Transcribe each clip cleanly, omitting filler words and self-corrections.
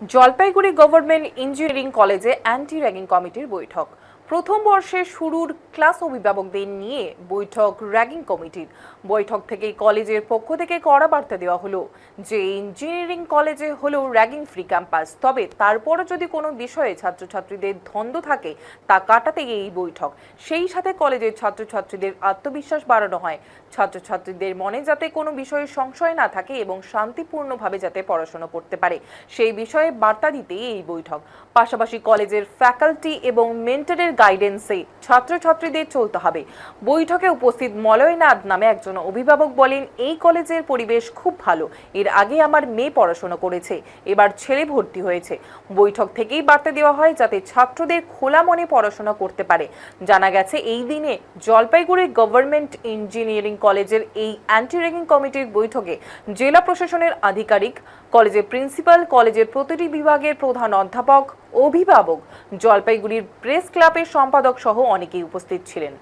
Jalpaiguri government engineering কলেজে anti ragging কমিটির বৈঠক। প্রথম বর্ষের শুরুর ক্লাস অভিভাবকদের নিয়ে বৈঠক র্যাগিং কমিটির। বৈঠক থেকে কলেজের পক্ষ থেকে কড়া বার্তা দেওয়া হলো যে ইঞ্জিনিয়ারিং কলেজে হলো র্যাগিং ফ্রি ক্যাম্পাস, তবে তারপরও যদি কোনো বিষয়ে ছাত্রছাত্রীদের দ্বন্দ্ব থাকে তা কাটাতে এই বৈঠক। সেই সাথে কলেজের ছাত্রছাত্রীদের আত্মবিশ্বাস বাড়ানো হয়, ছাত্রছাত্রীদের মনে যাতে কোনো বিষয়ে সংশয় না থাকে এবং শান্তিপূর্ণভাবে যাতে পড়াশোনা করতে পারে সেই বিষয়ে বার্তা দিতেই এই বৈঠক। পাশাপাশি কলেজের ফ্যাকাল্টি এবং মেন্টরের গাইডেন্সে ছাত্রছাত্রীদের চলতে হবে। বৈঠকে উপস্থিত মলয়নাথ নামে একজন অভিভাবক বলেন, এই কলেজের পরিবেশ খুব ভালো, এর আগে আমার মেয়ে পড়াশোনা করেছে, এবার ছেলে ভর্তি হয়েছে। বৈঠক থেকেই বার্তা দেওয়া হয় যাতে ছাত্রদের খোলা মনে পড়াশোনা করতে পারে। জানা গেছে এই দিনে জলপাইগুড়ি গভর্নমেন্ট ইঞ্জিনিয়ারিং কলেজের এই অ্যান্টি র্যাগিং কমিটির বৈঠকে জেলা প্রশাসনের আধিকারিক, কলেজের প্রিন্সিপাল, কলেজের প্রতিটি বিভাগের প্রধান অধ্যাপক, অভিভাবক, জলপাইগুড়ির প্রেস ক্লাবের সম্পাদক সহ অনেকেই উপস্থিত ছিলেন।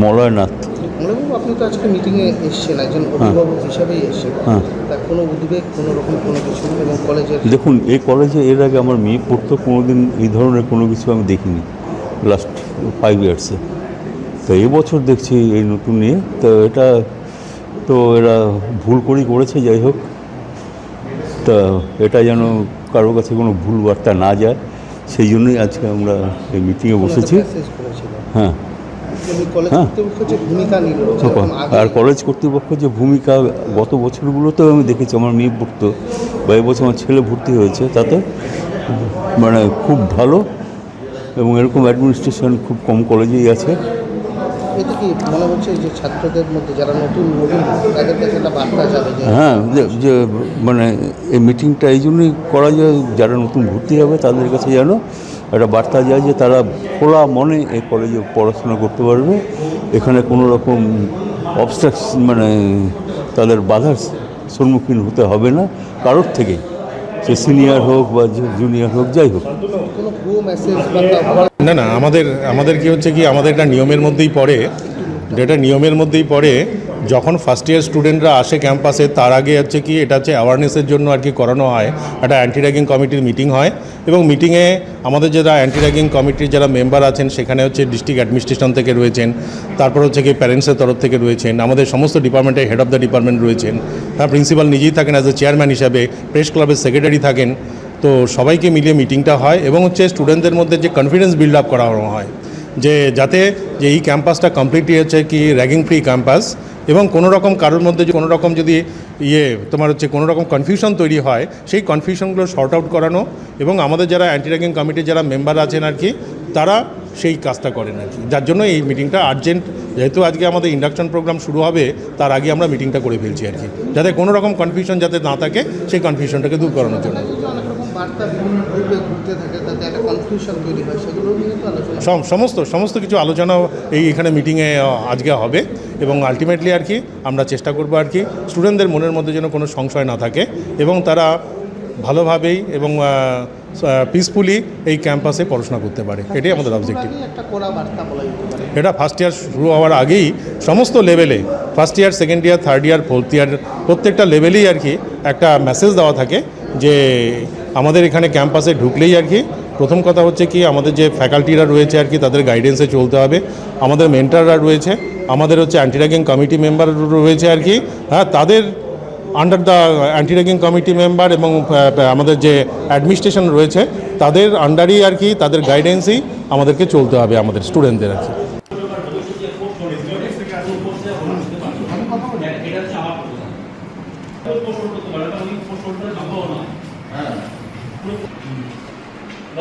মলয়নাথ। মলয়বাবু, আপনি তো আজকে মিটিংয়ে এসেছেন, একজন অভিভাবক হিসাবেই এসেছেন। তার কোনো উদ্বেগ, কোনো রকম কোনো কিছু এবং কলেজের? দেখুন, এই কলেজে এর আগে আমার মেয়ে পড়তো, কোনোদিন এই ধরনের কোনো কিছু আমি দেখিনি লাস্ট 5 ইয়ার্সে। তো এবছর দেখছি এই নতুন নিয়ে, তো এটা তো এরা ভুল করেই করেছে। যাই হোক, তা এটা যেন কারোর কাছে কোনো ভুল বার্তা না যায়, সেই জন্যই আজকে আমরা এই মিটিংয়ে বসেছি। হ্যাঁ, আর কলেজ কর্তৃপক্ষ যে ভূমিকা গত বছরগুলোতেও আমি দেখেছি, আমার মেয়ে পড়তো বা এবছর আমার ছেলে ভর্তি হয়েছে, তাতে মানে খুব ভালো এবং এরকম অ্যাডমিনিস্ট্রেশন খুব কম কলেজেই আছে। এটা কি মনে হচ্ছে যে ছাত্রদের মধ্যে যারা নতুন তাদের কাছে একটা বার্তা যাবে? হ্যাঁ, যে মানে এই মিটিংটা এই জন্যই করা যায়, যারা নতুন ভর্তি হবে তাদের কাছে যেন একটা বার্তা যায় যে তারা খোলা মনে এই কলেজে পড়াশোনা করতে পারবে। এখানে কোনো রকম অবস্ট্রাকশন মানে তাদের বাধার সম্মুখীন হতে হবে না কারোর থেকেই, সে সিনিয়র হোক বা জুনিয়র হোক, যাই হোক। না, আমাদের কি হচ্ছে কি, আমাদের একটা নিয়মের মধ্যেই পড়ে, যেটা নিয়মের মধ্যেই পড়ে, যখন ফার্স্ট ইয়ার স্টুডেন্টরা আসে ক্যাম্পাসে তার আগে হচ্ছে কি এটা হচ্ছে অ্যাওয়ারনেসের জন্য আর কি করানো হয়। একটা অ্যান্টি র্যাগিং কমিটির মিটিং হয় এবং মিটিংয়ে আমাদের যারা অ্যান্টি র্যাগিং কমিটির যারা মেম্বার আছেন সেখানে হচ্ছে ডিস্ট্রিক্ট অ্যাডমিনিস্ট্রেশন থেকে রয়েছেন, তারপর হচ্ছে কি প্যারেন্টসের তরফ থেকে রয়েছেন, আমাদের সমস্ত ডিপার্টমেন্টের হেড অফ দ্য ডিপার্টমেন্ট রয়েছেন, প্রিন্সিপাল নিজেই থাকেন অ্যাজ এ চেয়ারম্যান হিসাবে, প্রেস ক্লাবের সেক্রেটারি থাকেন। তো সবাইকে মিলিয়ে মিটিংটা হয় এবং হচ্ছে স্টুডেন্টদের মধ্যে যে কনফিডেন্স বিল্ড আপ করানো হয় যে যাতে যে এই ক্যাম্পাসটা কমপ্লিটলি হচ্ছে কি র্যাগিং ফ্রি ক্যাম্পাস, এবং কোনো রকম কারোর মধ্যে কোনো রকম যদি তোমার হচ্ছে কোনো রকম কনফিউশন তৈরি হয় সেই কনফিউশনগুলো শর্ট আউট করানো, এবং আমাদের যারা অ্যান্টি র্যাগিং কমিটির যারা মেম্বার আছেন আর কি তারা সেই কাজটা করেন আর কি। যার জন্য এই মিটিংটা আর্জেন্ট, যেহেতু আজকে আমাদের ইন্ডাকশন প্রোগ্রাম শুরু হবে তার আগে আমরা মিটিংটা করে ফেলছি আর কি, যাতে কোনো রকম কনফিউশন যাতে না থাকে সেই কনফিউশনটাকে দূর করানোর জন্য। সমস্ত কিছু আলোচনা এখানে মিটিংয়ে আজকে হবে এবং আলটিমেটলি আর কি আমরা চেষ্টা করবো আর কি স্টুডেন্টদের মনের মধ্যে যেন কোনো সংশয় না থাকে এবং তারা ভালোভাবেই এবং পিসফুলি এই ক্যাম্পাসে পড়াশোনা করতে পারে, এটাই আমাদের অবজেক্টিভ। এটা ফার্স্ট ইয়ার শুরু হওয়ার আগেই সমস্ত লেভেলে, first year, second year, third year, fourth year, প্রত্যেকটা লেভেলেই আর কি একটা মেসেজ দেওয়া থাকে যে আমাদের এখানে ক্যাম্পাসে ঢুকলেই আর কি প্রথম কথা হচ্ছে কি আমাদের যে ফ্যাকাল্টিরা রয়েছে আর কি তাদের গাইডেন্সে চলতে হবে, আমাদের মেন্টররা রয়েছে, আমাদের হচ্ছে অ্যান্টি র্যাগিং কমিটি মেম্বার রয়েছে আর কি, হ্যাঁ, তাদের under the anti ragging committee member এবং আমাদের যে অ্যাডমিনিস্ট্রেশন রয়েছে তাদের আন্ডারই আর কি তাদের গাইডেন্সেই আমাদেরকে চলতে হবে আমাদের স্টুডেন্টদের আর কি।